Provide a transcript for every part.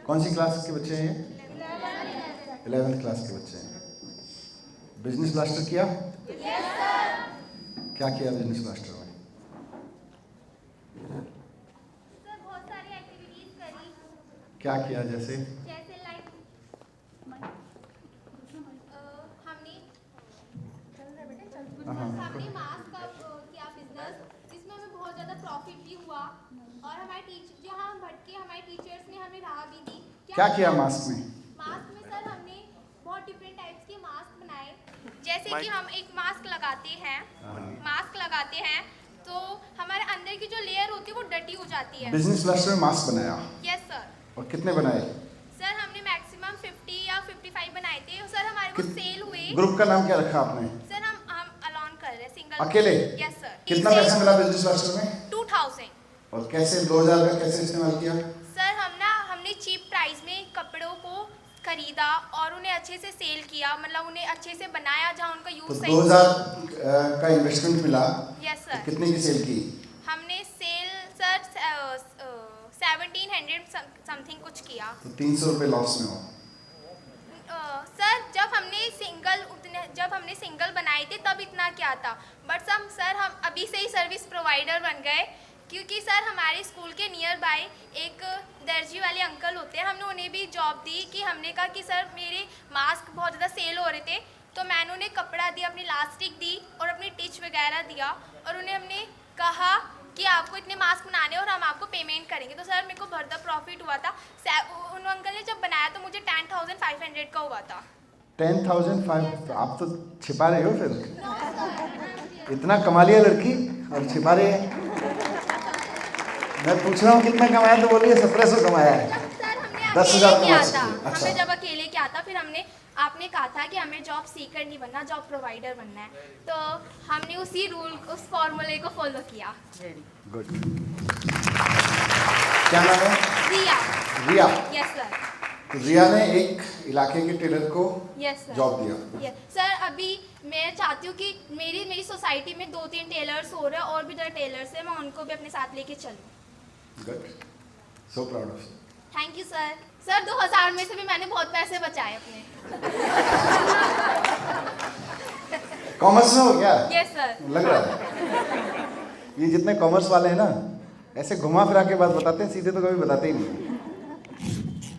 कौन सी क्लास के बच्चे हैं ये? 11th क्लास के बच्चे हैं। बिजनेस ब्लास्टर किया? क्या किया बिजनेस ब्लास्टर में? सर बहुत सारी एक्टिविटीज करी। क्या किया जैसे? जैसे लाइक हमने मास्क का किया बिजनेस, जिसमें हमें बहुत ज़्यादा प्रॉफिट भी हुआ और हमारे टीचर जहाँ हम भटके हमारे टीचर्स ने हमें राह भी दी। क्या किया मास्क में? मास्क में सर हमने बहुत डिफरेंट टाइप्स के मास्क बनाए। जैसे कि हम एक मास्क लगाते हैं तो हमारे अंदर की जो लेयर होती है वो डटी हो जाती है। बिजनेस ब्लास्टर में मास्क बनाया? Yes sir. और कितने बनाए? सर हमने मैक्सिमम 50 या 55 बनाए थे। सर हमारे को सेल हुए। ग्रुप का नाम क्या रखा आपने? सर हम अलोन कर रहे हैं, सिंगल। अकेले? Yes sir. कितना पैसा मिला बिजनेस ब्लास्टर में? 2000। और कैसे 2000 का कैसे इस्तेमाल किया? सर हमने चीप प्राइस में कपड़ों को खरीदा और उन्हें अच्छे से सेल किया, मतलब उन्हें अच्छे से बनाया जहाँ उनका यूज तो सही। 2000 का इन्वेस्टमेंट मिला। Yes sir. कितने की सेल की? हमने सेल सर 1700 समथिंग कुछ किया। तो 300 रुपये लॉस में हो। सर जब हमने सिंगल बनाए थे तब इतना क्या था, बट सर हम अभी से ही सर्विस प्रोवाइडर बन गए, क्योंकि सर हमारे स्कूल के नियर बाय एक दर्जी वाले अंकल होते हैं, हमने उन्हें भी जॉब दी कि हमने कहा कि सर मेरे मास्क बहुत ज़्यादा सेल हो रहे थे, तो मैंने उन्हें कपड़ा दिया, अपनी इलास्टिक दी और अपनी टिच वगैरह दिया और उन्हें हमने कहा कि आपको इतने मास्क बनाने और हम आपको पेमेंट करेंगे। तो सर मेरे को बहुत प्रॉफिट हुआ था। उन अंकल ने जब बनाया तो मुझे 10,500 का हुआ था। 10,500? तो आप तो छिपा रहे हो फिर। इतना कमा लिया लड़की और छिपा रही है। मैं पूछ रहा हूँ कितना कमाया, तो बोलिए 1700 कमाया है। सर हमने 10,000 अकेले किया कमा था। सकते हैं। अच्छा। हमें जब अकेले किया था, फिर आपने कहा था कि हमें जॉब सीकर नहीं बनना, जॉब प्रोवाइडर बनना है, तो हमने उस फॉर्मूले को फॉलो किया। गुड। क्या नाम है? रिया। रिया। Yes sir. तो रिया ने एक इलाके के टेलर को यस सर जॉब दिया। Yes sir. अभी मैं चाहती हूँ कि मेरी सोसाइटी में 2-3 टेलर्स हो रहे हैं और भी ज़्यादा टेलर्स हैं, मैं उनको भी अपने साथ लेके चलूँ। Good. So proud of you. Thank you sir. Sir 2000 में से भी मैंने बहुत पैसे बचाए अपने। कॉमर्स में हो क्या? Yes sir. लग रहा है। ये जितने कॉमर्स वाले हैं ना, ऐसे घुमा फिरा के बात बताते हैं, सीधे तो कभी बताते ही नहीं।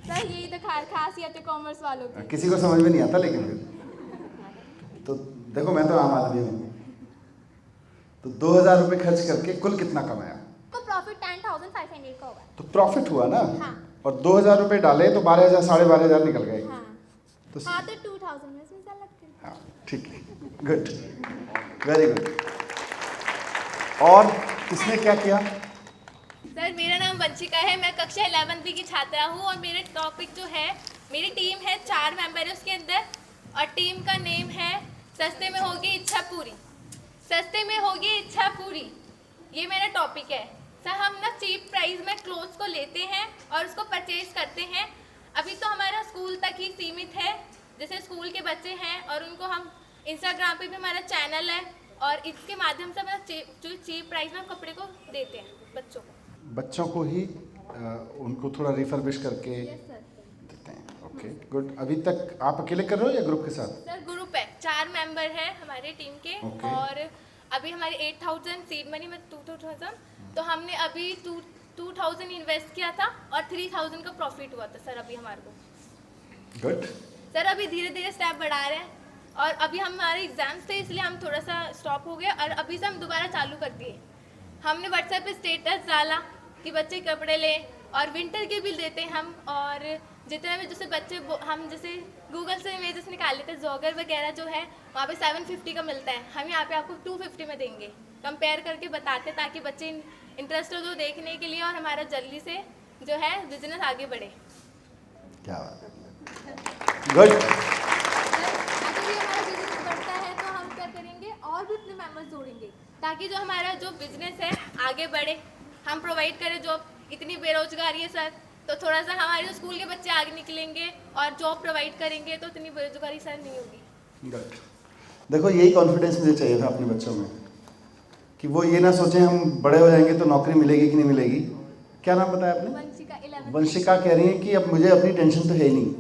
सर यही तो खासियत है कॉमर्स वालों की। किसी को समझ में नहीं आता, लेकिन फिर तो देखो, मैं तो आम आदमी हूँ। तो 2000 रुपये खर्च करके कुल कितना कमाया? तो प्रॉफिट 10,500 का होगा। तो प्रॉफिट हुआ ना। हाँ। और 2000 रुपये डाले तो 12,000 12,500 निकल गए। हाँ। तो 2000 में से लगते हैं। हाँ, ठीक है। Good, very good. और किसने क्या किया? सर मेरा नाम वंशिका है, मैं कक्षा 11वीं की छात्रा हूँ और मेरे टॉपिक जो है, मेरी टीम है 4 मेंबर है उसके अंदर, और टीम का नेम है सस्ते में होगी इच्छा पूरी। सस्ते में होगी इच्छा पूरी, ये मेरा टॉपिक है। सर हम ना चीप प्राइस में क्लोथ्स को लेते हैं और उसको परचेज करते हैं। अभी तो हमारा स्कूल तक ही सीमित है, जैसे स्कूल के बच्चे हैं और उनको हम इंस्टाग्राम पे भी हमारा चैनल है और इसके माध्यम से हमारा जो चीप प्राइस में हम कपड़े को देते हैं बच्चों को ही उनको थोड़ा रिफर्बिश करके देते हैं। Okay, good. अभी तक आप अकेले कर रहे हो या ग्रुप के साथ? सर ग्रुप है, 4 मेंबर हैं हमारे टीम के। Okay. और अभी हमारी 8,000 सीड मनी में 2,000, तो हमने अभी 2,000 इन्वेस्ट किया था और 3,000 का प्रॉफिट हुआ था सर अभी हमारे को। गुड। सर अभी धीरे धीरे स्टेप बढ़ा रहे हैं और अभी हमारे एग्जाम्स थे इसलिए हम थोड़ा सा स्टॉप हो गए और अभी से हम दोबारा चालू कर दिए। हमने व्हाट्सएप पे स्टेटस डाला कि बच्चे कपड़े लें और विंटर के भी देते हैं हम, और जितने भी जैसे बच्चे हम जैसे गूगल से इमेजेस निकाल लेते हैं, जॉगर वगैरह जो है वहाँ पे 750 का मिलता है, हम यहाँ पे आपको 250 में देंगे, कंपेयर करके बताते ताकि बच्चे इंटरेस्ट हो जो देखने के लिए और हमारा जल्दी से जो है बिजनेस आगे बढ़े। क्या बात है, गुड। अगर भी हमारा बिजनेस बढ़ता है तो हम क्या करेंगे और भी अपने मेंबर्स जोड़ेंगे ताकि जो हमारा जो बिजनेस है आगे बढ़े, हम प्रोवाइड करें जॉब। इतनी बेरोजगारी है सर, तो थोड़ा सा हमारे जो स्कूल के बच्चे आगे निकलेंगे और जॉब प्रोवाइड करेंगे तो इतनी बेरोजगारी सर नहीं होगी। गुड। देखो, यही कॉन्फिडेंस मुझे चाहिए था अपने बच्चों में, कि वो ये ना सोचें हम बड़े हो जाएंगे तो नौकरी मिलेगी कि नहीं मिलेगी। क्या नाम बताया आपने? वंशिका 11th। वंशिका कह रही है कि अब मुझे अपनी टेंशन तो है ही नहीं,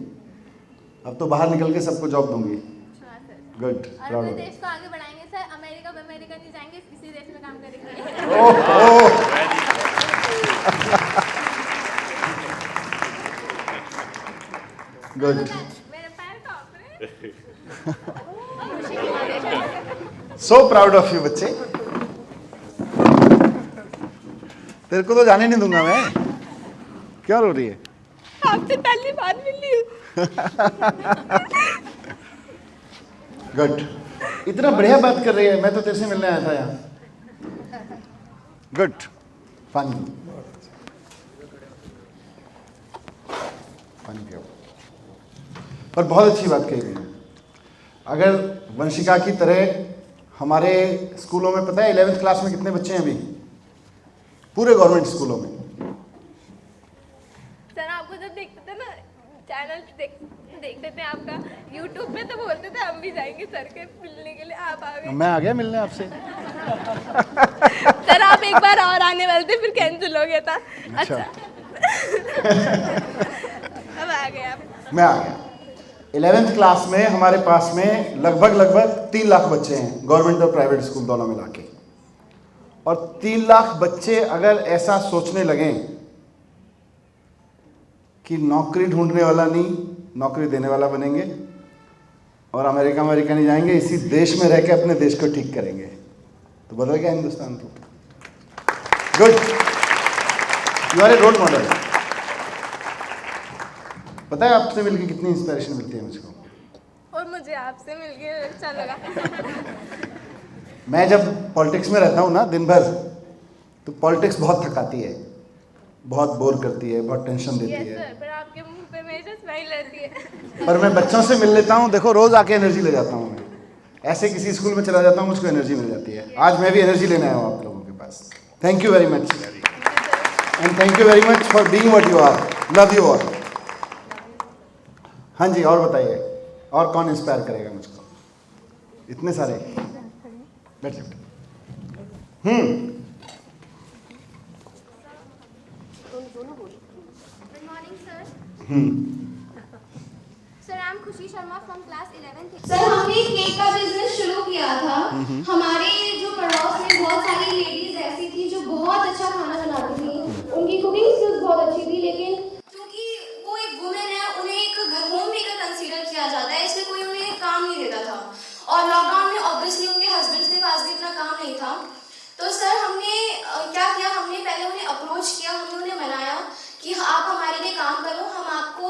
अब तो बाहर निकल के सबको जॉब दूंगी। हाँ सर। गुड, और प्राउड अपने ऑफ देश को आगे बढ़ाएंगे सर, अमेरिका नहीं जाएंगे, इसी देश में काम करेंगे। Oh good. मेरे पैर कांप रहे हैं। सो प्राउड ऑफ यू बच्चे। तेरे को तो जाने नहीं दूंगा मैं। क्या रो रही है? आपसे पहली बार मिली हूँ। गुड, इतना बढ़िया बात कर रही है, मैं तो तेरे से मिलने आया था यहाँ। गुड, पानी पानी पियो। पर बहुत अच्छी बात कही है। अगर वंशिका की तरह हमारे स्कूलों में, पता है 11th क्लास में कितने बच्चे हैं अभी पूरे गवर्नमेंट स्कूलों में? सर आपको जब देखते थे ना, चैनल देखते थे आपका यूट्यूब पे, तो बोलते थे हम भी जाएंगे सर के मिलने के लिए, आप आ गए। मैं आ गया मिलने आपसे। सर आप एक बार और आने वाले थे, फिर कैंसिल हो गया था। अच्छा। अब आ गए आप। मैं आ गया। 11th क्लास में हमारे पास में लगभग 3 लाख बच्चे हैं, गवर्नमेंट और प्राइवेट स्कूल दोनों मिला के। और 3 लाख बच्चे अगर ऐसा सोचने लगें कि नौकरी ढूंढने वाला नहीं, नौकरी देने वाला बनेंगे, और अमेरिका नहीं जाएंगे, इसी देश में रह के अपने देश को ठीक करेंगे, तो बदल गया हिंदुस्तान तो। Good, you are a role model. पता है आपसे मिलके कितनी इंस्पिरेशन मिलती है मुझको। और मुझे आपसे मिलके अच्छा लगा। मैं जब पॉलिटिक्स में रहता हूँ ना दिन भर, तो पॉलिटिक्स बहुत थकाती है, बहुत बोर करती है, बहुत टेंशन देती यस है। सर, पर आपके मुंह पे हमेशा स्माइल रहती है। पर मैं बच्चों से मिल लेता हूँ, देखो रोज आके एनर्जी ले जाता हूँ मैं। ऐसे किसी स्कूल में चला जाता हूँ, मुझको एनर्जी मिल जाती है। आज मैं भी एनर्जी लेने आया हूँ आप लोगों के पास। Thank you very much, and thank you very much for being what you are. Love you all. हाँ जी, और बताइए, और कौन इंस्पायर करेगा मुझको? इतने सारे। बैठ जाओ। Good morning sir. Sir I am Khushi Sharma from class 11th। Sir हमने केक का बिजनेस शुरू किया था। हमारे जो पड़ोस में बहुत सारी लेडीज ऐसी थी जो बहुत अच्छा खाना बनाती थी, उनकी कुकिंग स्किल्स बहुत अच्छी थी, लेकिन क्योंकि वो एक वुमेन है, उन्हें एक होम मेकर कंसीडर किया जाता है, इसलिए कोई उन्हें काम नहीं देता था। और लॉकडाउन में ऑब्वियसली उनके हस्बैंड्स के पास भी इतना काम नहीं था। तो सर हमने क्या किया, हमने पहले उन्हें अप्रोच किया, हमने उन्हें मनाया कि आप हमारे लिए काम करो, हम आपको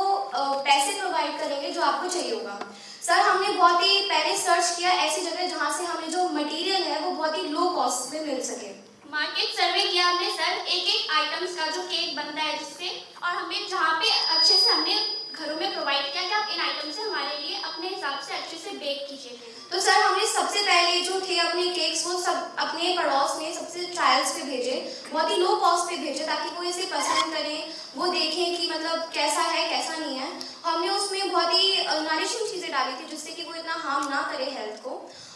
पैसे प्रोवाइड करेंगे जो आपको चाहिए होगा। सर हमने बहुत ही पहले सर्च किया ऐसी जगह जहाँ से हमें जो मटेरियल है वो बहुत ही लो कॉस्ट में मिल सके। मार्केट सर्वे किया हमने सर, एक आइटम्स का जो केक बनता है जिससे, और हमें जहाँ पे अच्छे से हमने घरों में प्रोवाइड किया कि आप इन आइटम से हमारे लिए अपने हिसाब से अच्छे से बेक कीजिए। तो सर हमने सबसे पहले जो थे अपने केक्स वो सब अपने पड़ोस में सबसे ट्रायल्स पे भेजे, बहुत ही लो कॉस्ट पे भेजे, ताकि वो इसे पसंद करें, वो देखें कि मतलब कैसा है कैसा नहीं है। हमने उसमें बहुत ही नरिशिंग चीज़ें डाली थी जिससे कि वो इतना हार्म ना करे हेल्थ को।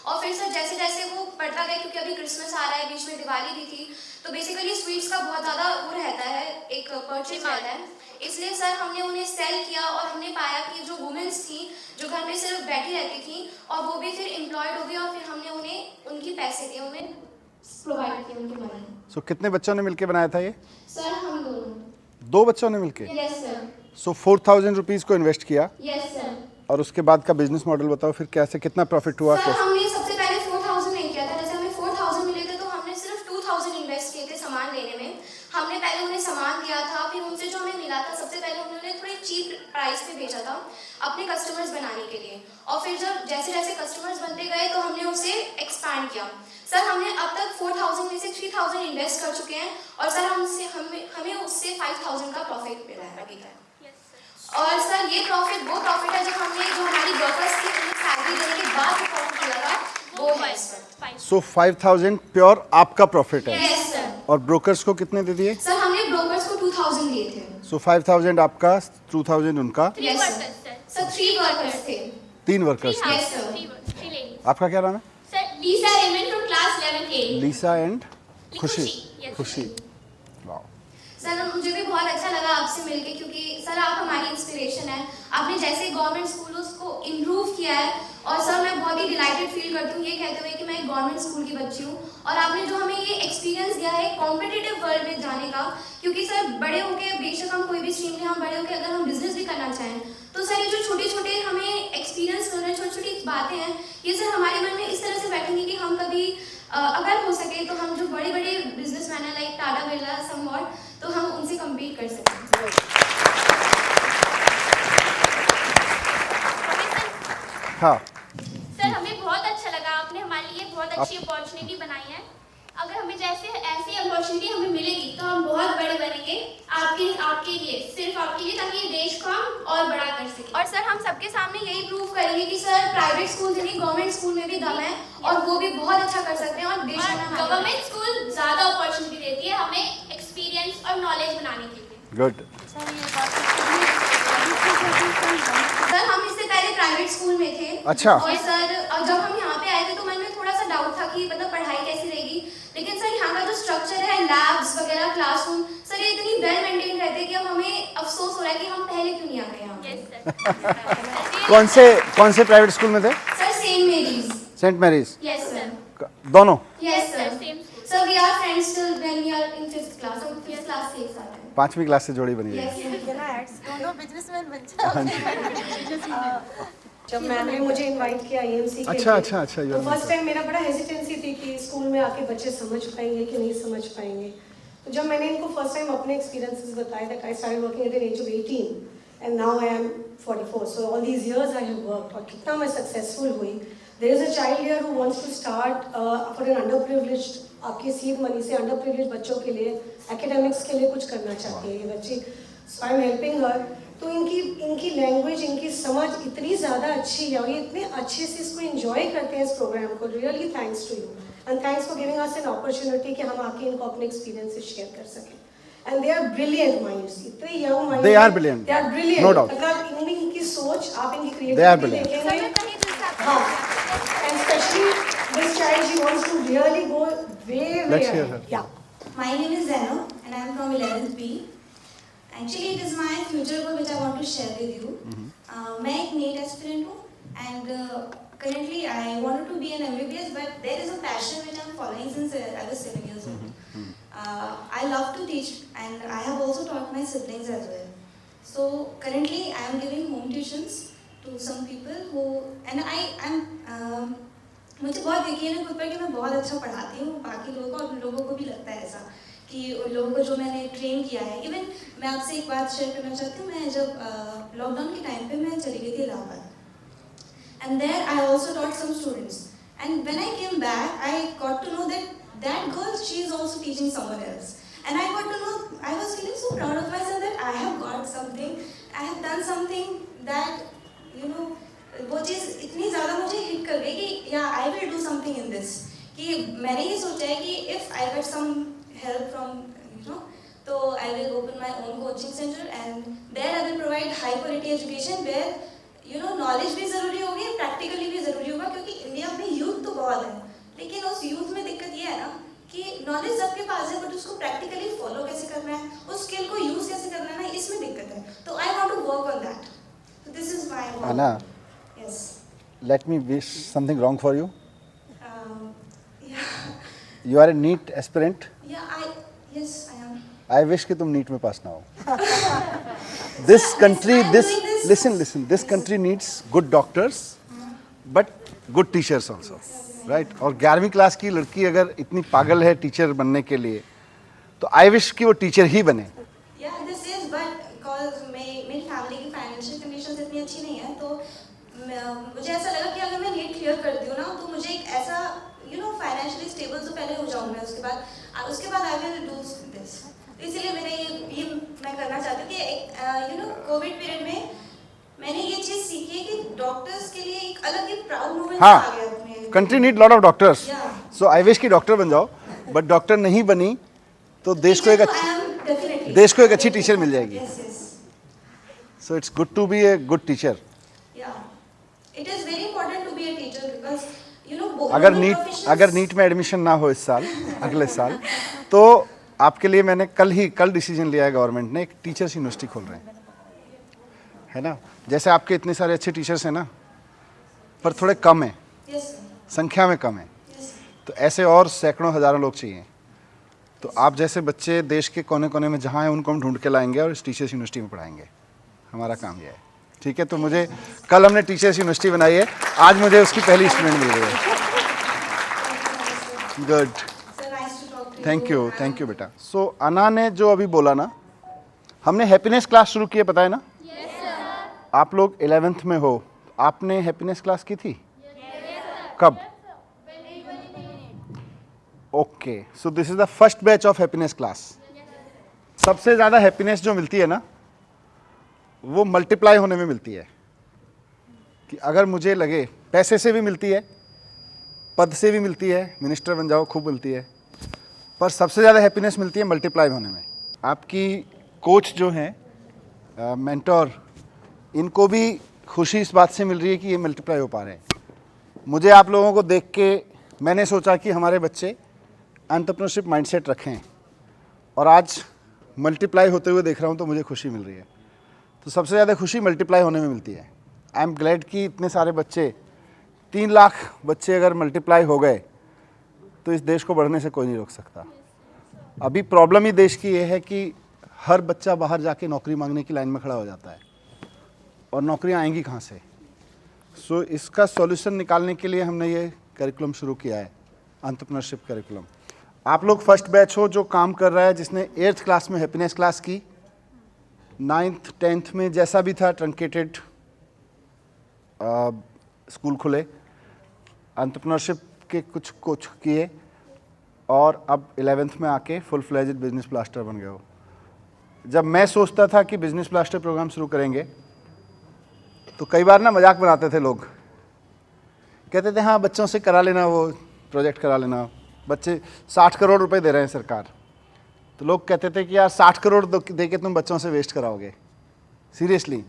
और फिर सर जैसे जैसे वो बढ़ता गया, क्योंकि अभी क्रिसमस आ रहा है, बीच में दिवाली भी थी, तो बेसिकली स्वीट्स का बहुत ज़्यादा वो रहता है, एक परचेज रहता है। इसलिए सर हमने उन्हें सेल किया और हमने पाया कि जो वुमेन्स थी जो घर में सिर्फ बैठी रहती थी और वो भी फिर एम्प्लॉयड हो गई, और फिर हमने उन्हें उनकी पैसे दिए, उन्हें प्रोवाइड किए उनकी मनी। सो कितने बच्चों ने मिलके बनाया था ये? सर हम दोनों। 2 बच्चों ने मिलके। Yes sir. सो 4,000 रुपीज़ को इन्वेस्ट किया, यस सर। और उसके बाद का बिजनेस मॉडल बताओ फिर, कैसे कितना प्रॉफिट हुआ? सर कैसे? हमने सबसे पहले 4,000 नहीं किया था, जैसे हमें 4,000 मिले थे तो हमने सिर्फ 2,000 इन्वेस्ट किए थे सामान लेने में। हमने पहले उन्हें सामान दिया था, फिर उनसे जो हमें मिला था सबसे पहले उन्होंने थोड़ी चीप प्राइस पे भेजा था अपने कस्टमर्स बनाने के लिए, और फिर जब जैसे जैसे कस्टमर्स बनते गए तो हमने उसे एक्सपैंड किया। सर हमने अब तक 4,000 में से 3,000 इन्वेस्ट कर चुके हैं, और सर हमें उससे 5,000 का प्रॉफिट मिला है अभी तक। और सर ये प्रॉफिट वो प्रॉफिट है जो हमने जो हमारी वर्कर्स की उन्हें सैलरी देने के बाद जो प्रॉफिट मिला था वो है इस वक्त। सो 5,000 प्योर आपका प्रॉफिट है। Yes sir. और ब्रोकर्स को कितने दे दिए? सर हमने ब्रोकर्स को 2,000 दिए थे। सो 5,000 आपका, 2,000 उनका। Yes sir. सर 3 वर्कर्स थे। 3 वर्कर्स थे। Yes sir. आपका क्या नाम है? Sir Lisa Remon from class 11th A। Lisa and Khushi. Yes. खुशी, वाह। सर मुझे भी बहुत अच्छा लगा आपसे मिलके, क्योंकि सर आप हमारी इंस्पिरेशन है। आपने जैसे गवर्नमेंट स्कूलों को इम्प्रूव किया है, और सर मैं बहुत ही डिलाइटेड फील करती हूँ ये कहते हुए कि मैं एक गवर्नमेंट स्कूल की बच्ची हूँ, और आपने जो हमें ये एक्सपीरियंस दिया है कॉम्पिटिटिव वर्ल्ड में जाने का। क्योंकि सर बड़े होकर बेशक हम कोई भी स्ट्रीम लें, हम बड़े होकर अगर हम बिजनेस भी करना चाहें, तो सर ये जो छोटे छोटे हमें एक्सपीरियंस हो रहे हैं, छोटी छोटी बातें हैं, ये सर हमारे मन में इस तरह से बैठेंगी कि हम कभी अगर हो सके तो हम जो बड़े बड़े बिजनेसमैन हैं लाइक टाटा बिरला समवॉट, तो हम उनसे कम्पीट कर सकें। हाँ सर हमें बहुत अच्छा लगा, आपने हमारे लिए बहुत अच्छी अपॉर्चुनिटी बनाई है। अगर हमें जैसे ऐसी अपॉर्चुनिटी हमें मिलेगी तो हम बहुत बड़े बनेंगे आपके लिए, सिर्फ आपके लिए, ताकि देश को हम और बड़ा कर सकें। और सर हम सबके सामने यही प्रूव करेंगे कि सर प्राइवेट स्कूल नहीं गवर्नमेंट स्कूल में भी दम है, और वो भी बहुत अच्छा कर सकते हैं, और देश में गवर्नमेंट स्कूल ज़्यादा अपॉर्चुनिटी देती है हमें एक्सपीरियंस और नॉलेज बनाने के लिए। गुड। सर हम इससे पहले प्राइवेट स्कूल में थे। अच्छा। और सर जब हम यहाँ पे आए थे तो मन में थोड़ा सा डाउट था कि मतलब पढ़ाई कैसी रहेगी, लेकिन सर यहाँ का जो स्ट्रक्चर है, लैब्स वगैरह, क्लासरूम, सर ये इतनी वेल मेंटेन रहते हैं कि अब हमें अफसोस हो रहा है कि हम पहले क्यों नहीं आ गए यहाँ पे। Yes sir. कौन से प्राइवेट स्कूल में थे? Sir saint Mary's. Saint Mary's? Yes sir. दोनों? Yes sir. Same school. Sir we are friends till when we are in 5th class, हम 5th क्लास से एक साथ हैं। 5वीं क्लास से जोड़ी बनी है। यस दोनों बिजनेसमैन बन जाओ। जब मैम ने मुझे इनवाइट किया ईएमसी के अच्छा, लिए, अच्छा, अच्छा, तो फर्स्ट टाइम मेरा बड़ा हेजिटेंसी थी कि स्कूल में आके बच्चे समझ पाएंगे कि नहीं समझ पाएंगे। तो जब मैंने इनको फर्स्ट टाइम अपने एक्सपीरियंसेस बताए, that I started working at the age of 18 and now I am 44, so all these years I have worked, और कितना मैं सक्सेसफुल हुई। There is a child here who wants to start for an underprivileged, आपके seed money से underprivileged बच्चों के लिए academics के लिए कुछ करना चाहती है ये बच्ची, सो आई एम हेल्पिंग हर। तो इनकी लैंग्वेज, इनकी समझ इतनी ज़्यादा अच्छी है, और ये इतने अच्छे से इसको एंजॉय करते हैं इस प्रोग्राम को। Really thanks to you, and thanks for giving us an opportunity कि हम आके इनको अपने एक्सपीरियंसेस शेयर कर सकें। And they are brilliant minds, इतने young minds, They are brilliant. They are brilliant, No doubt. मतलब इनकी सोच, आप इनकी They are क्रिएटिविटी brilliant. देखेंगे। हाँ, and specially this child, she wants to really go way Let's hear her. या। My name is Zeno and I am from 11th B. Actually, it is my future goal which I want to share with you. मैं एक NEET aspirant हूँ, and currently I wanted to be an MBBS, but there is a passion which I am following since I was 7 years old. I love to teach, and I have also taught my siblings as well. So currently I am giving home tuitions to some people who, and I am मुझे बहुत यकीन है खुद पर कि मैं बहुत अच्छा पढ़ाती हूँ बाकी लोगों को, और लोगों को भी लगता है ऐसा कि उन लोगों को जो मैंने ट्रेन किया है। इवन मैं आपसे एक बात शेयर करना चाहती हूँ, मैं जब लॉकडाउन के टाइम पे मैं चली गई थी Allahabad, and there I also taught some students, and when I came back I got to know that girl, she is also teaching someone else, and I got to know, I was feeling so proud of my self that I have got something, I have done something that you know, वो चीज़ इतनी ज़्यादा मुझे hit कर गई कि या I will do something in this, कि मैंने ये सोचा है कि if I get some help from you know, तो I will open my own coaching centre, and there I will provide high quality education where you know knowledge भी ज़रूरी होगी, प्रैक्टिकली भी ज़रूरी होगा, क्योंकि इंडिया में यूथ तो बहुत है, लेकिन उस यूथ में दिक्कत ये है ना कि नॉलेज सबके पास है, बट उसको प्रैक्टिकली फॉलो कैसे करना है, उस स्किल को यूज़ कैसे करना है ना, इसमें दिक्कत है। तो I want to work on that, तो this is my work. Anna, Yes. let me wish something wrong for you. Yeah. You are a NEET aspirant. Yeah, yes, I am. I wish कि तुम NEET में पास ना हो. This country, I'm this doing this. listen. This country needs good doctors, but good teachers also, right? और 11वीं class की लड़की अगर इतनी पागल है टीचर बनने के लिए, तो I wish कि वो टीचर ही बने. Yeah, this is, but because मेरी फैमिली की फाइनेंशियल कंडीशंस इतनी अच्छी नहीं है, तो मुझे ऐसा लगा कि अगर मैं नीट क्लियर करती हूँ ना, तो मुझे एक ऐसा यू नो फाइनेंशियली स्टेबल तो पहले हो जाऊँ मैं, उसके बाद आई विल डू दिस। इसीलिए मैंने ये मैं करना चाहती हूँ कि एक यू नो कोविड पीरियड में मैंने ये चीज़ सीखी है कि डॉक्टर्स के लिए एक अलग ही प्राउड मोमेंट आ गया अपने। Country need lot of doctors, Yeah. So I wish कि डॉक्टर बन जाओ, बट डॉक्टर नहीं बनी तो देश को एक अच्छी टीचर मिल जाएगी. Yes, yes. So it's good to be a good teacher. Yeah, it is very important to be a teacher because you know अगर नीट में एडमिशन ना हो इस साल, अगले साल, तो आपके लिए मैंने कल डिसीजन लिया है, गवर्नमेंट ने एक टीचर्स यूनिवर्सिटी खोल रहे हैं, है ना। जैसे आपके इतने सारे अच्छे टीचर्स हैं ना, पर थोड़े कम हैं, Yes, sir. संख्या में कम है, Yes, sir. तो ऐसे और सैकड़ों हज़ारों लोग चाहिए। तो आप जैसे बच्चे देश के कोने कोने में जहाँ हैं उनको हम ढूंढ के लाएंगे और इस टीचर्स यूनिवर्सिटी में पढ़ाएंगे। हमारा काम यह है, ठीक है। तो मुझे कल हमने टीचर्स यूनिवर्सिटी बनाई है, आज मुझे उसकी पहली स्टूडेंट मिल रही है। Good, Sir, nice to talk to you. Thank you बेटा। सो अना ने जो अभी बोला ना, हमने हैप्पीनेस क्लास शुरू की है, पता है ना। आप लोग 11th में हो, आपने हैप्पीनेस क्लास की थी? कब? Okay, so this is the first batch of happiness class. सबसे ज़्यादा हैप्पीनेस जो मिलती है ना, वो मल्टीप्लाई होने में मिलती है। कि अगर मुझे लगे, पैसे से भी मिलती है, पद से भी मिलती है, मिनिस्टर बन जाओ खूब मिलती है, पर सबसे ज़्यादा हैप्पीनेस मिलती है मल्टीप्लाई होने में। आपकी कोच जो हैं, मेंटोर, इनको भी खुशी इस बात से मिल रही है कि ये मल्टीप्लाई हो पा रहे हैं। मुझे आप लोगों को देख के मैंने सोचा कि हमारे बच्चे एंटरप्रेन्योरशिप माइंडसेट रखें, और आज मल्टीप्लाई होते हुए देख रहा हूँ तो मुझे खुशी मिल रही है। तो सबसे ज़्यादा खुशी मल्टीप्लाई होने में मिलती है। आई एम ग्लैड कि इतने सारे बच्चे, 3 लाख बच्चे अगर मल्टीप्लाई हो गए तो इस देश को बढ़ने से कोई नहीं रोक सकता। अभी प्रॉब्लम ही देश की ये है कि हर बच्चा बाहर जाके नौकरी मांगने की लाइन में खड़ा हो जाता है, और नौकरियां आएंगी कहाँ से। सो इसका सॉल्यूशन निकालने के लिए हमने ये करिकुलम शुरू किया है, एंटरप्रेन्योरशिप करिकुलम। आप लोग फर्स्ट बैच हो जो काम कर रहा है, जिसने 8th क्लास में हैप्पीनेस क्लास की, 9th 10th में जैसा भी था ट्रंकेटेड स्कूल खुले, एंटरप्रेन्योरशिप के कुछ कोच किए, और अब 11th में आके फुल फ्लेज्ड बिजनेस ब्लास्टर बन गए हो। जब मैं सोचता था कि बिजनेस ब्लास्टर प्रोग्राम शुरू करेंगे, तो कई बार ना मजाक बनाते थे लोग, कहते थे हाँ बच्चों से करा लेना, वो प्रोजेक्ट करा लेना, बच्चे 60 करोड़ रुपए दे रहे हैं सरकार। तो लोग कहते थे कि यार 60 करोड़ दे के तुम बच्चों से वेस्ट कराओगे, सीरियसली।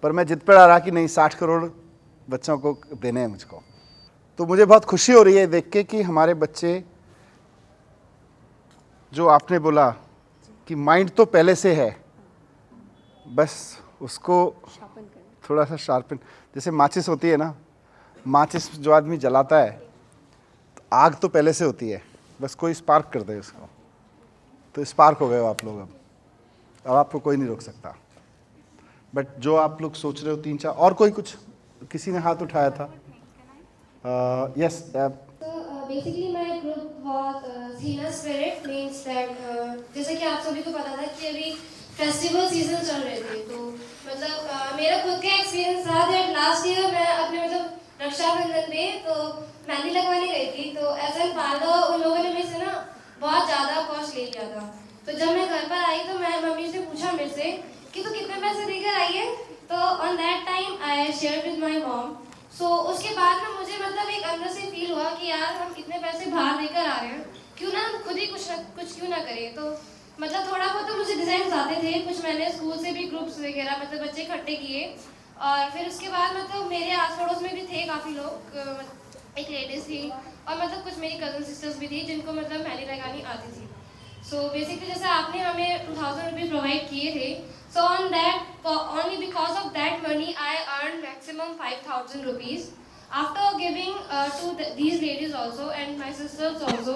पर मैं जिद पर आ रहा कि नहीं, 60 करोड़ बच्चों को देने हैं मुझको। तो मुझे बहुत खुशी हो रही है देख के कि हमारे बच्चे, जो आपने बोला कि माइंड तो पहले से है, बस उसको थोड़ा सा शार्पन, जैसे माचिस होती है ना, माचिस जो आदमी जलाता है तो आग तो पहले से होती है, बस कोई स्पार्क कर दे उसको, तो स्पार्क हो गए हो आप लोग। अब आपको कोई नहीं रोक सकता। बट जो आप लोग सोच रहे हो 3-4 और कोई कुछ, किसी ने हाथ उठाया था। Yes, basically my group was senior spirit, means that जैसे कि आप सभी को पता था कि अभी फेस्टिवल सीजन चल रहे थे, तो मतलब मेरा खुद का एक्सपीरियंस था दैट लास्ट ईयर मैं अपने मतलब रक्षाबंधन पे तो मेहंदी लगवाने गई थी, तो एज एन फादर उन लोगों ने मेरे से ना बहुत ज़्यादा कॉस्ट ले लिया था। तो जब मैं घर पर आई तो मैं मम्मी से पूछा मेरे से कि तू कितने पैसे देकर आई है, तो on that time I share with my mom. So उसके बाद में मुझे मतलब एक अंदर से फील हुआ कि यार हम कितने पैसे बाहर देकर आ रहे हैं, क्यों ना हम खुद ही कुछ क्यों ना करें। तो मतलब थोड़ा बहुत तो मुझे डिज़ाइन आते थे, कुछ मैंने स्कूल से भी ग्रुप्स वगैरह मतलब बच्चे इकट्ठे किए, और फिर उसके बाद मतलब मेरे आस पड़ोस में भी थे काफ़ी लोग, एक लेडीज़ थी और मतलब कुछ मेरी कज़न सिस्टर्स भी थी जिनको मतलब मेहंदी लगानी आती थी। सो बेसिकली जैसे आपने हमें 2000 रुपीज़ प्रोवाइड किए थे, so on that only because of that money I earned maximum 5000 rupees after giving to these ladies also and my sisters also.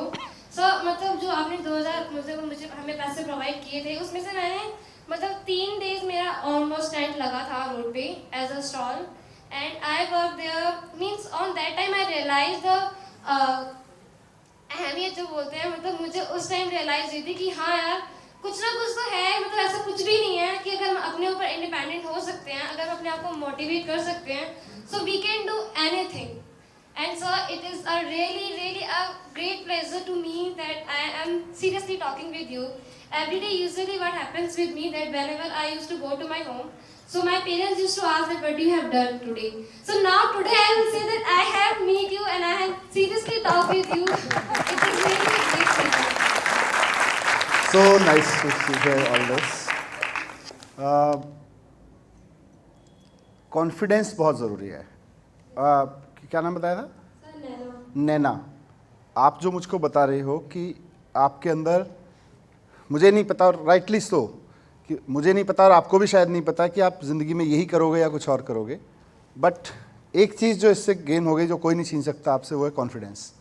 So मतलब जो आपने 2000 मुझे हमें पैसे प्रोवाइड किए थे, उसमें से मैंने मतलब 3 डेज मेरा ऑलमोस्ट टेंट लगा था रोड पे as a stall, and I work there. Means on that time I realise the अहमियत जो बोलते हैं, मतलब मुझे उस टाइम रियलाइज हुई थी कि हाँ यार कुछ ना कुछ तो है, मतलब ऐसा कुछ भी नहीं है कि अगर हम अपने ऊपर इंडिपेंडेंट हो सकते हैं, अगर हम अपने आप को मोटिवेट कर सकते हैं, so we can do anything. And sir, it is a really a great pleasure to me that I am seriously talking with you. Every day usually what happens with me that whenever I used to go to my home, so my parents used to ask that what you have done today. So now today I will say that I have met you and I have seriously talked with you. It is really a great pleasure. So nice to hear all this. Confidence बहुत ज़रूरी है। क्या नाम बताया था? Sir नैना। आप जो मुझको बता रही हो कि आपके अंदर मुझे नहीं पता, और राइटली सो, कि मुझे नहीं पता और आपको भी शायद नहीं पता कि आप ज़िंदगी में यही करोगे या कुछ और करोगे, बट एक चीज़ जो इससे गेन हो गई, जो कोई नहीं छीन सकता आपसे, वो है कॉन्फिडेंस,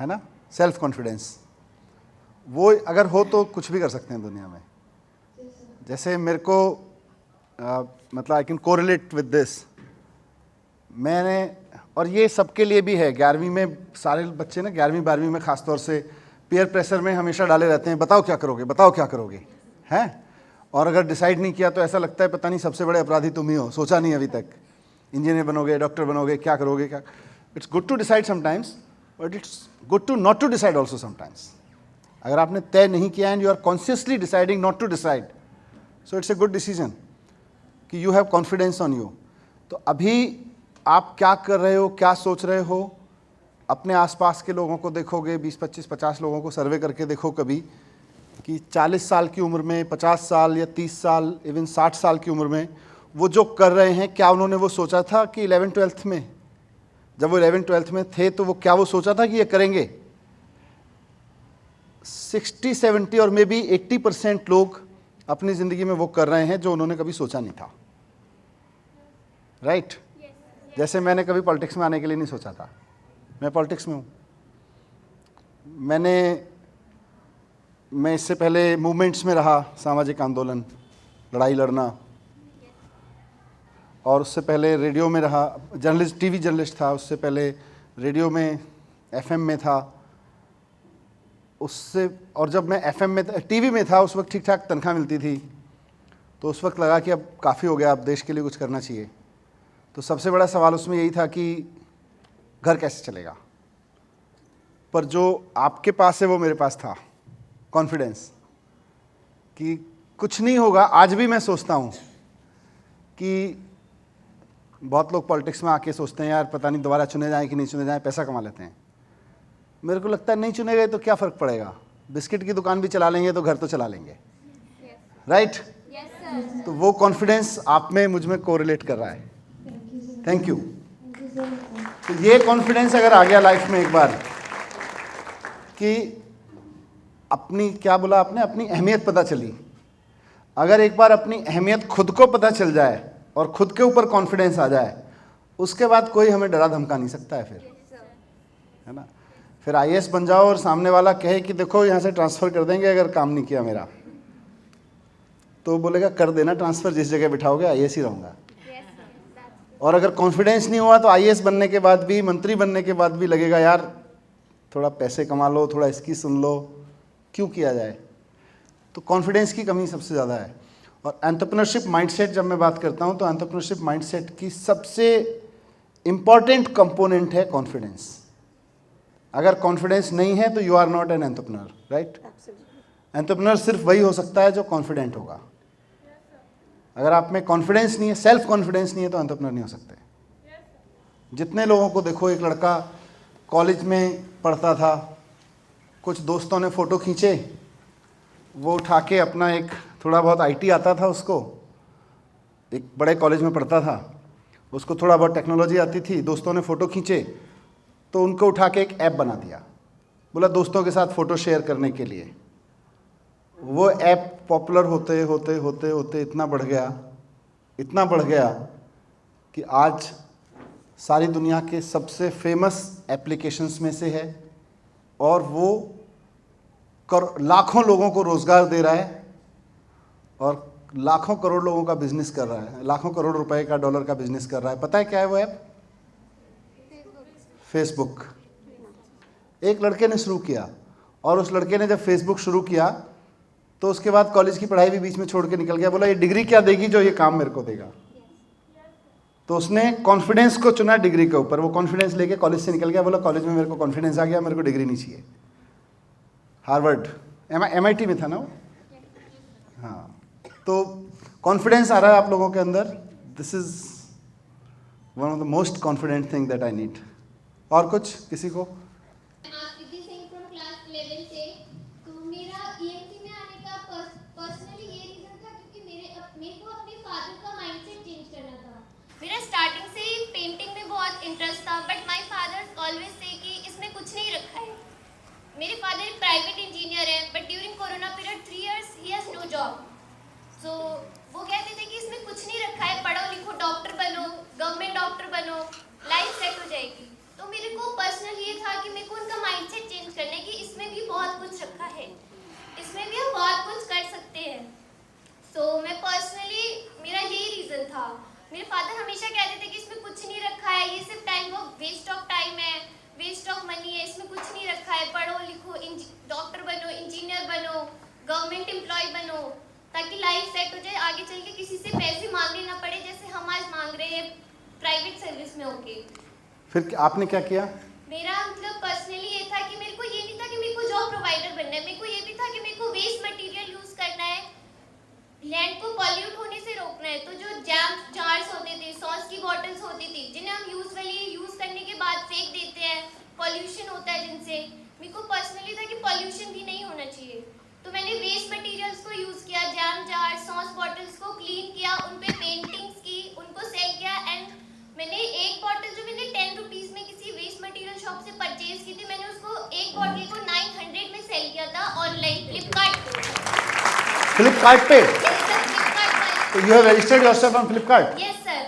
है ना, सेल्फ कॉन्फिडेंस। वो अगर हो तो कुछ भी कर सकते हैं दुनिया में। जैसे मेरे को मतलब I can correlate with this, मैंने, और ये सबके लिए भी है, 11वीं में सारे बच्चे ना 11वीं 12वीं में ख़ास तौर से पीयर प्रेशर में हमेशा डाले रहते हैं, बताओ क्या करोगे, बताओ क्या करोगे, हैं, और अगर डिसाइड नहीं किया तो ऐसा लगता है पता नहीं सबसे बड़े अपराधी तुम ही हो, सोचा नहीं अभी तक, इंजीनियर बनोगे, डॉक्टर बनोगे, क्या करोगे, क्या। It's good to decide sometimes, but it's good to not to decide also sometimes. अगर आपने तय नहीं किया and you are consciously deciding not to decide, so it's a good decision कि you have confidence on you. तो अभी आप क्या कर रहे हो, क्या सोच रहे हो, अपने आसपास के लोगों को देखोगे, 20, 25, 50 लोगों को सर्वे करके देखो कभी, कि 40 साल की उम्र में, 50 साल या 30 साल, इवन 60 साल की उम्र में वो जो कर रहे हैं, क्या उन्होंने वो सोचा था कि 11th-12th में, जब वो 11th-12th में थे तो वो क्या वो सोचा था कि ये करेंगे। 60, 70 और मे बी 80% लोग अपनी ज़िंदगी में वो कर रहे हैं जो उन्होंने कभी सोचा नहीं था, राइट? जैसे मैंने कभी पॉलिटिक्स में आने के लिए नहीं सोचा था, मैं पॉलिटिक्स में हूँ। मैं इससे पहले मूवमेंट्स में रहा, सामाजिक आंदोलन, लड़ाई लड़ना, और उससे पहले रेडियो में रहा, जर्नलिस्ट, टीवी जर्नलिस्ट था, उससे पहले रेडियो में, एफएम में था, उससे, और जब मैं एफएम में, टीवी में था, उस वक्त ठीक ठाक तनख्वाह मिलती थी, तो उस वक्त लगा कि अब काफ़ी हो गया, अब देश के लिए कुछ करना चाहिए। तो सबसे बड़ा सवाल उसमें यही था कि घर कैसे चलेगा, पर जो आपके पास है वो मेरे पास था, कॉन्फिडेंस कि कुछ नहीं होगा। आज भी मैं सोचता हूँ कि बहुत लोग पॉलिटिक्स में आके सोचते हैं यार पता नहीं दोबारा चुने जाएं कि नहीं चुने जाएं, पैसा कमा लेते हैं। मेरे को लगता है नहीं चुने गए तो क्या फ़र्क पड़ेगा, बिस्किट की दुकान भी चला लेंगे तो घर तो चला लेंगे, राइट? तो वो कॉन्फिडेंस आप में, मुझ में कोरिलेट कर रहा है। Thank you. तो ये कॉन्फिडेंस अगर आ गया लाइफ में एक बार कि अपनी, क्या बोला आपने, अपनी अहमियत पता चली, अगर एक बार अपनी अहमियत खुद को पता चल जाए और खुद के ऊपर कॉन्फिडेंस आ जाए, उसके बाद कोई हमें डरा धमका नहीं सकता है फिर, है ना? फिर आईएएस बन जाओ और सामने वाला कहे कि देखो यहाँ से ट्रांसफ़र कर देंगे अगर काम नहीं किया मेरा, तो बोलेगा कर देना ट्रांसफ़र, जिस जगह बिठाओगे आईएएस ही रहूँगा। और अगर कॉन्फिडेंस नहीं हुआ तो आईएएस बनने के बाद भी, मंत्री बनने के बाद भी लगेगा यार थोड़ा पैसे कमा लो, थोड़ा इसकी सुन लो, क्यों किया जाए। तो कॉन्फिडेंस की कमी सबसे ज़्यादा है। और एंटरप्रेन्योरशिप माइंडसेट जब मैं बात करता हूँ तो एंटरप्रेन्योरशिप माइंडसेट की सबसे इम्पॉर्टेंट कंपोनेंट है कॉन्फिडेंस। अगर कॉन्फिडेंस नहीं है तो you are not an entrepreneur, right? Entrepreneur सिर्फ वही हो सकता है जो कॉन्फिडेंट होगा। अगर आप में कॉन्फिडेंस नहीं है, सेल्फ कॉन्फिडेंस नहीं है, तो एंटरप्रेन्योर नहीं हो सकते। जितने लोगों को देखो, एक लड़का कॉलेज में पढ़ता था, कुछ दोस्तों ने फ़ोटो खींचे, वो उठा के अपना, एक थोड़ा बहुत आईटी आता था उसको, एक बड़े कॉलेज में पढ़ता था, उसको थोड़ा बहुत टेक्नोलॉजी आती थी, दोस्तों ने फ़ोटो खींचे तो उनको उठा के एक ऐप बना दिया, बोला दोस्तों के साथ फ़ोटो शेयर करने के लिए। वो ऐप पॉपुलर होते होते होते होते इतना बढ़ गया कि आज सारी दुनिया के सबसे फेमस एप्लीकेशंस में से है, और वो लाखों लोगों को रोज़गार दे रहा है और लाखों करोड़ लोगों का बिजनेस कर रहा है, लाखों करोड़ रुपए का, डॉलर का बिजनेस कर रहा है। पता है क्या है वो ऐप? फेसबुक। एक लड़के ने शुरू किया, और उस लड़के ने जब फेसबुक शुरू किया तो उसके बाद कॉलेज की पढ़ाई भी बीच में छोड़ के निकल गया, बोला ये डिग्री क्या देगी जो ये काम मेरे को देगा। तो उसने कॉन्फिडेंस को चुना डिग्री के ऊपर, वो कॉन्फिडेंस लेके कॉलेज से निकल गया, बोला कॉलेज में मेरे को कॉन्फिडेंस आ गया, मेरे को डिग्री नहीं चाहिए। हार्वर्ड, MIT में था ना वो, हाँ। तो कॉन्फिडेंस आ रहा है आप लोगों के अंदर, this is one of the most confident thing that I need. और कुछ किसी को? आकृति सिंह फ्रॉम क्लास 11 से। तो मेरा EMC में आने का पर्सनली ये रीजन था क्योंकि मेरे को अपने फादर का माइंडसेट चेंज करना था। मेरा स्टार्टिंग से ही पेंटिंग में बहुत इंटरेस्ट था, but my father always say कि इसमें कुछ नहीं रखा है। मेरे फादर प्राइवेट इंजीनियर हैं, बट ड्यूरिंग कोरोना तो वो कहते थे कि इसमें कुछ नहीं रखा है, पढ़ो लिखो डॉक्टर बनो, गवर्नमेंट डॉक्टर बनो, लाइफ सेट हो जाएगी। तो मेरे को पर्सनली ये था कि मेरे को उनका माइंडसेट चेंज करना है कि इसमें भी बहुत कुछ रखा है, इसमें भी हम बहुत कुछ कर सकते हैं। तो मैं पर्सनली, मेरा यही रीज़न था। मेरे फादर हमेशा कहते थे कि इसमें कुछ नहीं रखा है, ये सिर्फ टाइम, वो वेस्ट ऑफ टाइम है, वेस्ट ऑफ मनी है, इसमें कुछ नहीं रखा है, पढ़ो लिखो, डॉक्टर बनो, इंजीनियर बनो, गवर्नमेंट एम्प्लॉय बनो, ताकि लाइफ सेट हो जाए, आगे चल के किसी से पैसे मांगने ना पड़े जैसे हम आज मांग रहे हैं प्राइवेट सर्विस में होके। फिर आपने क्या किया? मेरा मतलब पर्सनली ये था कि मेरे को ये नहीं था कि मेरे को जॉब प्रोवाइडर बनना है, मेरे को ये भी था कि मेरे को वेस्ट मटेरियल यूज करना है, लैंड को पॉल्यूट होने से रोकना है। तो जो जैम जार्स होते थे, सॉस की बॉटल्स होती थी, जिन्हें हम यूजुअली यूज करने के बाद फेंक देते हैं, पॉल्यूशन होता है जिनसे, मेरे को पर्सनली था कि पॉल्यूशन भी नहीं होना चाहिए। तो मैंने वेस्ट मटेरियल्स को यूज किया, जैम जार, सॉस बॉटल्स को क्लीन किया, उन पे पेंटिंग्स की, उनको सेल किया। एंड मैंने एक बॉटल जो मैंने 10 रुपीस में किसी वेस्ट मटेरियल शॉप से परचेज की थी, मैंने उसको एक बॉटल को 900 में सेल किया था ऑनलाइन फ्लिपकार्ट पे। फ्लिपकार्ट पे? फ्लिपकार्ट पर। तो you have registered yourself on Flipkart? Yes sir.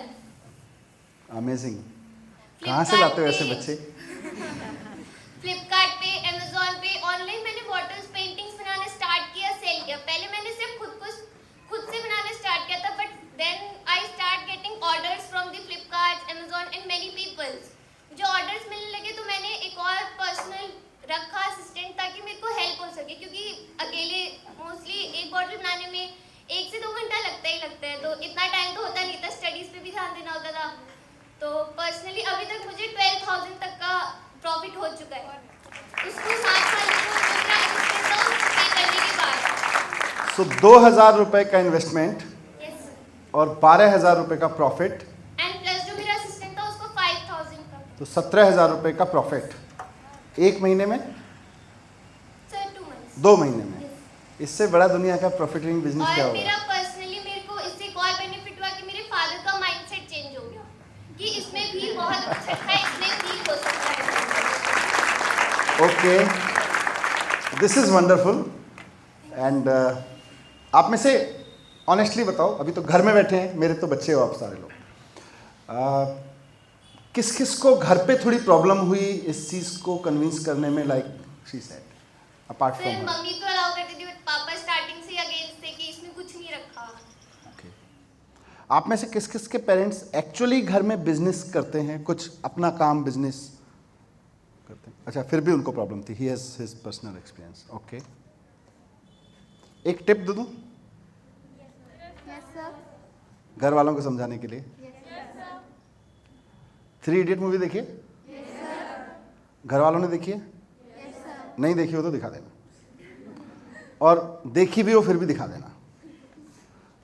Amazing. कहाँ से लाते हो ऐसे बच्चे? फ्लिपकार्ट पे, अमेज़न पे, ऑनलाइन मैंने बॉटल्स, पेंटिंग्स बनाना स्टार्ट किया, सेल किया। पहले मैंने सिर्फ खुद से बनाना स्टार्ट किया था, but then I start getting orders from the Flipkart, Amazon and many peoples. जो ऑर्डर्स मिलने लगे तो मैंने एक और पर्सनल रखा असिस्टेंट, ताकि मेरे को हेल्प हो सके, क्योंकि अकेले मोस्टली एक बॉटल बनाने में 1 से 2 घंटा लगता है, तो इतना टाइम तो होता नहीं था, स्टडीज़ पे भी ध्यान देना होता था। तो पर्सनली अभी तक मुझे 12,000 तक का प्रॉफिट हो चुका है, उसको 7 साल पे करने के बाद। सो 2,000 रुपए का इन्वेस्टमेंट यस और 12,000 रुपए का प्रॉफिट, एंड प्लस जो मेरा असिस्टेंट था उसको 5,000 का। तो 17,000 रुपए का प्रॉफिट एक महीने में, सर 2 मंथ्स। 2 महीने में। इससे बड़ा दुनिया का प्रॉफिटिंग बिजनेस क्या और होगा? मेरा पर्सनली मेरे को इससे एक और बेनिफिट हुआ कि मेरे फादर का माइंडसेट चेंज हो गया कि इसमें भी बहुत कुछ रखा है, इसमें भी हो सकता है। Okay, this is wonderful. And आप में से ऑनेस्टली बताओ, अभी तो घर में बैठे हैं, मेरे तो बच्चे हो आप सारे लोग, किस किस को घर पे थोड़ी प्रॉब्लम हुई इस चीज़ को कन्विंस करने में, like she said, apart sir from? Mummy तो अलाउ करती थी, बट पापा स्टार्टिंग से अगेंस्ट थे कि इसमें कुछ नहीं रखा। ओके, आप में से किस किस के पेरेंट्स एक्चुअली घर में बिजनेस करते हैं, कुछ अपना काम बिजनेस करते हैं? अच्छा, फिर भी उनको प्रॉब्लम थी। He has his personal experience. Okay, एक टिप दे दूं घर वालों को समझाने के लिए? 3 इडियट मूवी देखिए? घर वालों ने देखी है? नहीं देखी हो तो दिखा देना, और देखी भी हो फिर भी दिखा देना।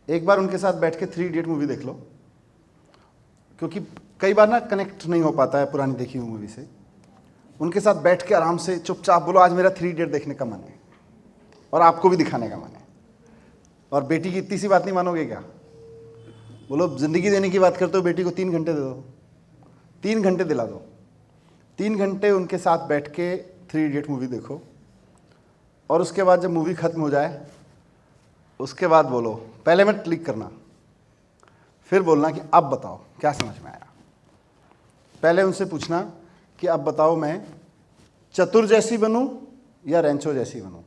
एक बार उनके साथ बैठ के 3 इडियट मूवी देख लो, क्योंकि कई बार ना कनेक्ट नहीं हो पाता है पुरानी देखी हुई मूवी से। उनके साथ बैठ के आराम से चुपचाप बोलो, आज मेरा 3 इडियट देखने का मन है, और आपको भी दिखाने का मन है। और बेटी की इतनी सी बात नहीं मानोगे क्या? बोलो, ज़िंदगी देने की बात करते हो, बेटी को 3 घंटे दे दो, 3 घंटे दिला दो। 3 घंटे उनके साथ बैठ के 3 इडियट मूवी देखो, और उसके बाद जब मूवी ख़त्म हो जाए उसके बाद बोलो, पहले मत क्लिक करना, फिर बोलना कि अब बताओ क्या समझ में आया। पहले उनसे पूछना कि अब बताओ मैं चतुर जैसी बनूं या रेंचो जैसी बनूं।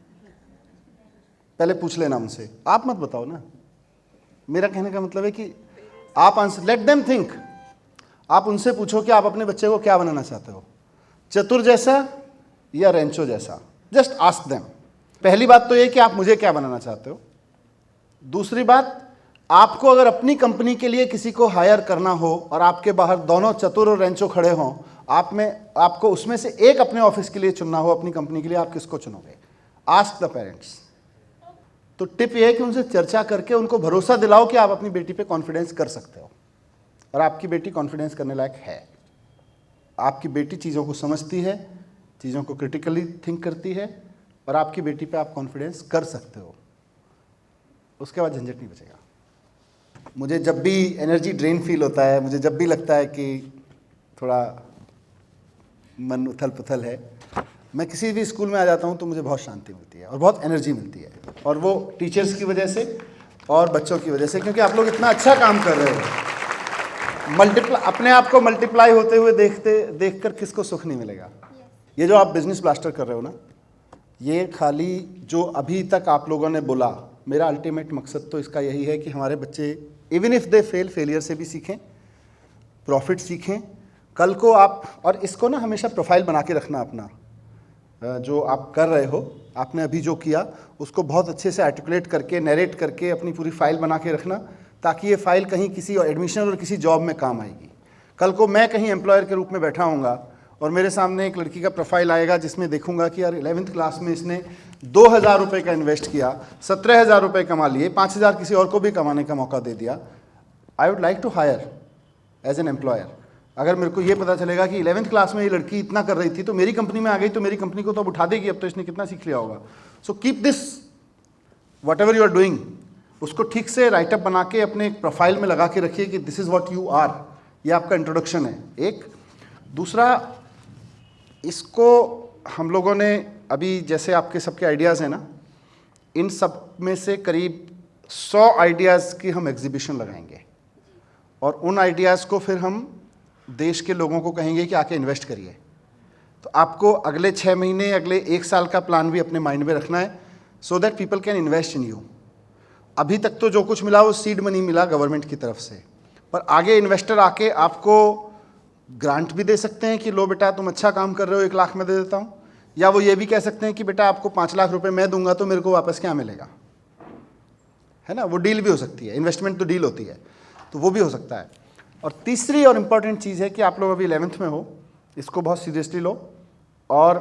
पहले पूछ लेना उनसे, आप मत बताओ ना। मेरा कहने का मतलब है कि आप आंसर, लेट देम थिंक। आप उनसे पूछो कि आप अपने बच्चे को क्या बनाना चाहते हो, चतुर जैसा या रेंचो जैसा। Just ask them. पहली बात तो ये कि आप मुझे क्या बनाना चाहते हो। दूसरी बात, आपको अगर अपनी कंपनी के लिए किसी को हायर करना हो और आपके बाहर दोनों चतुर और रेंचो खड़े हों, आपको उसमें से एक अपने ऑफिस के लिए चुनना हो, अपनी कंपनी के लिए, आप किसको चुनोगे? Ask the parents. तो टिप ये है कि उनसे चर्चा करके उनको भरोसा दिलाओ कि आप अपनी बेटी पे कॉन्फिडेंस कर सकते हो, और आपकी बेटी कॉन्फिडेंस करने लायक है। आपकी बेटी चीज़ों को समझती है, चीज़ों को क्रिटिकली थिंक करती है, और आपकी बेटी पे आप कॉन्फिडेंस कर सकते हो। उसके बाद झंझट नहीं बचेगा। मुझे जब भी एनर्जी ड्रेन फील होता है, मुझे जब भी लगता है कि थोड़ा मन उथल पुथल है, मैं किसी भी स्कूल में आ जाता हूँ तो मुझे बहुत शांति मिलती है और बहुत एनर्जी मिलती है। और वो टीचर्स की वजह से, और बच्चों की वजह से, क्योंकि आप लोग इतना अच्छा काम कर रहे हो। अपने आप को मल्टीप्लाई होते हुए देखकर किसको सुख नहीं मिलेगा। ये जो आप बिजनेस ब्लास्टर कर रहे हो ना, ये खाली जो अभी तक आप लोगों ने बोला, मेरा अल्टीमेट मकसद तो इसका यही है कि हमारे बच्चे इवन इफ दे फेलियर से भी सीखें, प्रॉफिट सीखें। कल को आप, और इसको ना हमेशा प्रोफाइल बना के रखना अपना, जो आप कर रहे हो, आपने अभी जो किया उसको बहुत अच्छे से आर्टिकुलेट करके, नरेट करके अपनी पूरी फाइल बना के रखना, ताकि ये फाइल कहीं किसी एडमिशन और किसी जॉब में काम आएगी। कल को मैं कहीं एम्प्लॉयर के रूप में बैठा हूँगा और मेरे सामने एक लड़की का प्रोफाइल आएगा जिसमें देखूंगा कि यार 11th क्लास में इसने 2,000 रुपये का इन्वेस्ट किया, 17,000 रुपये कमा लिए, 5,000 किसी और को भी कमाने का मौका दे दिया। I would like to hire as an employer. अगर मेरे को ये पता चलेगा कि 11th क्लास में ये लड़की इतना कर रही थी तो मेरी कंपनी में आ गई, तो मेरी कंपनी को तो अब उठा देगी, अब तो इसने कितना सीख लिया होगा। So keep this, whatever you are doing, उसको ठीक से राइटअप बना के अपने एक प्रोफाइल में लगा के रखिए कि this is what you are. ये आपका इंट्रोडक्शन है एक। दूसरा, इसको हम लोगों ने अभी, जैसे आपके सबके आइडियाज़ हैं ना, इन सब में से करीब 100 आइडियाज़ की हम एग्जीबिशन लगाएंगे और उन आइडियाज़ को फिर हम देश के लोगों को कहेंगे कि आके इन्वेस्ट करिए। तो आपको अगले 6 महीने, अगले 1 साल का प्लान भी अपने माइंड में रखना है, so that people can invest in you. अभी तक तो जो कुछ मिला वो सीड मनी मिला गवर्नमेंट की तरफ से, पर आगे इन्वेस्टर आके आपको ग्रांट भी दे सकते हैं कि लो बेटा तुम अच्छा काम कर रहे हो, 1 लाख में दे देता हूँ, या वो ये भी कह सकते हैं कि बेटा आपको 5 लाख रुपए मैं दूंगा तो मेरे को वापस क्या मिलेगा, है ना। वो डील भी हो सकती है, इन्वेस्टमेंट तो डील होती है, तो वो भी हो सकता है। और तीसरी और इम्पॉर्टेंट चीज़ है कि आप लोग अभी 11th में हो, इसको बहुत सीरियसली लो और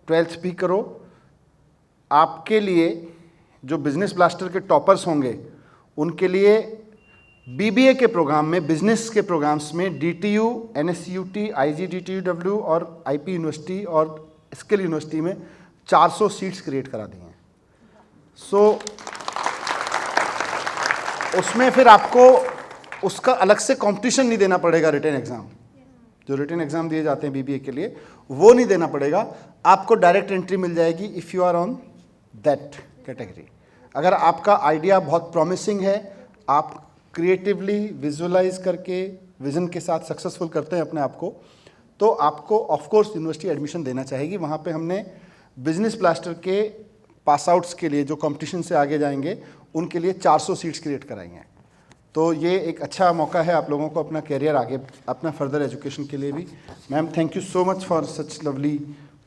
12th भी करो। आपके लिए जो बिजनेस ब्लास्टर के टॉपर्स होंगे उनके लिए बीबीए के प्रोग्राम में, बिजनेस के प्रोग्राम्स में DTU, NSUT, IGDTUW और IP यूनिवर्सिटी और स्किल यूनिवर्सिटी में 400 सीट्स क्रिएट करा दी हैं। सो उसमें फिर आपको उसका अलग से कंपटीशन नहीं देना पड़ेगा। रिटन एग्ज़ाम, जो रिटन एग्ज़ाम दिए जाते हैं बीबीए के लिए, वो नहीं देना पड़ेगा। आपको डायरेक्ट एंट्री मिल जाएगी if you are on that category. अगर आपका आइडिया बहुत प्रॉमिसिंग है, आप क्रिएटिवली विजुअलाइज करके विज़न के साथ सक्सेसफुल करते हैं अपने आप को, तो आपको ऑफ कोर्स यूनिवर्सिटी एडमिशन देना चाहेगी। वहाँ पे हमने बिजनेस ब्लास्टर के पास आउट्स के लिए जो कंपटीशन से आगे जाएंगे उनके लिए 400 सीट्स क्रिएट कराई हैं। तो ये एक अच्छा मौका है आप लोगों को अपना कैरियर आगे, अपना फर्दर एजुकेशन के लिए भी। Ma'am, thank you so much for such lovely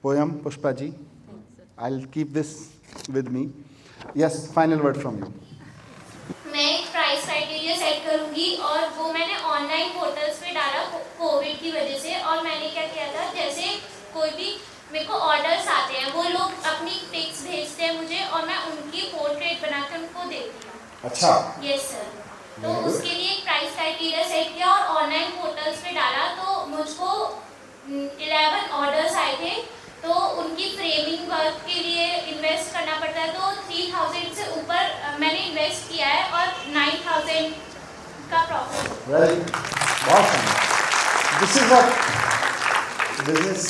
poem, Pushpa ji. I will keep this with me. Yes, final word from you. मैं एक प्राइस क्राइटेरिया सेट करूंगी और वो मैंने ऑनलाइन पोर्टल्स पे डाला कोविड की वजह से। और मैंने क्या किया था, जैसे कोई भी मेरे को ऑर्डर्स आते हैं, वो लोग अपनी पिक्स भेजते हैं मुझे और मैं उनकी पोर्ट्रेट बना के उनको देती हूँ। अच्छा, यस सर। तो उसके लिए एक प्राइस क्राइटेरिया सेट किया और ऑनलाइन पोर्टल्स पे डाला, तो मुझको 11 ऑर्डर्स आए थे। तो उनकी फ्रेमिंग वर्क के लिए इन्वेस्ट करना पड़ता है, तो 3000 से ऊपर मैंने इन्वेस्ट किया है और 9000 का profit. Very this is what business.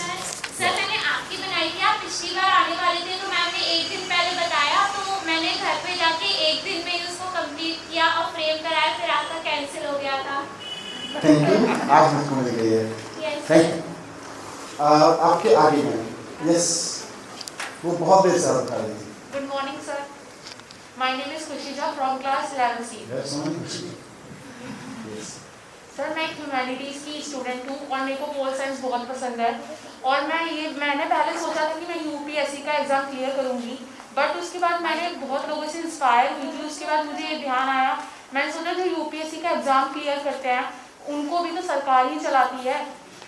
Sir मैंने आपकी बनाई थी, आप पिछली बार आने वाले थे तो मैम ने 1 दिन पहले बताया, तो मैंने घर पे जाके 1 दिन में ही उसको कंप्लीट किया और फ्रेम कराया, फिर आपका कैंसिल हो गया था। थैंक यू, आज मुझको मिल गई है। Yes thank you. आपके आगे में यस, वो बहुत देर से बता रही थी। Good morning, sir. My name is Kushija from class 11C. Sir मैं ह्यूमैनिटीज़ की स्टूडेंट हूँ और मेरे को पोल साइंस बहुत पसंद है। और मैंने पहले सोचा था कि मैं UPSC का एग्ज़ाम क्लियर करूँगी, बट उसके बाद मैंने बहुत लोगों से इंस्पायर हुई थी। उसके बाद मुझे ये ध्यान आया, मैंने सोचा जो UPSC का एग्ज़ाम क्लियर करते हैं उनको भी तो सरकार ही चलाती है,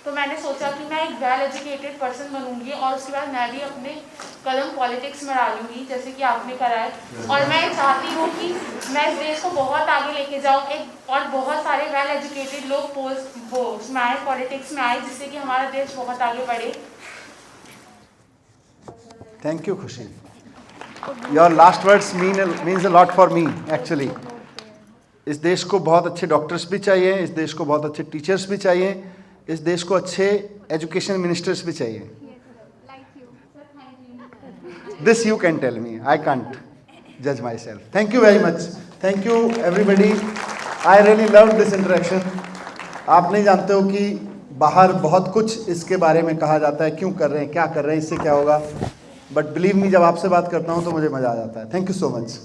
तो मैंने सोचा कि मैं एक वेल एजुकेटेड पर्सन बनूंगी और उसके बाद मैं भी अपने कदम पॉलिटिक्स में डालूंगी जैसे कि आपने करा है। और मैं चाहती हूँ कि मैं इस देश को बहुत आगे लेके जाऊँ, एक और बहुत सारे वेल एजुकेटेड लोग पोस्ट में आए, पॉलिटिक्स में आए, जिससे कि हमारा देश बहुत आगे बढ़े। थैंक यू खुशी। Your last words means a lot for me actually. इस देश को बहुत अच्छे डॉक्टर्स भी चाहिए, इस देश को बहुत अच्छे टीचर्स भी चाहिए, इस देश को अच्छे एजुकेशन मिनिस्टर्स भी चाहिए। This you can tell me, I can't जज myself. Thank you very much. Thank you everybody, I really love this interaction. आप नहीं जानते हो कि बाहर बहुत कुछ इसके बारे में कहा जाता है, क्यों कर रहे हैं, क्या कर रहे हैं, इससे क्या होगा, बट बिलीव मी जब आपसे बात करता हूँ तो मुझे मज़ा आ जाता है। Thank you so much.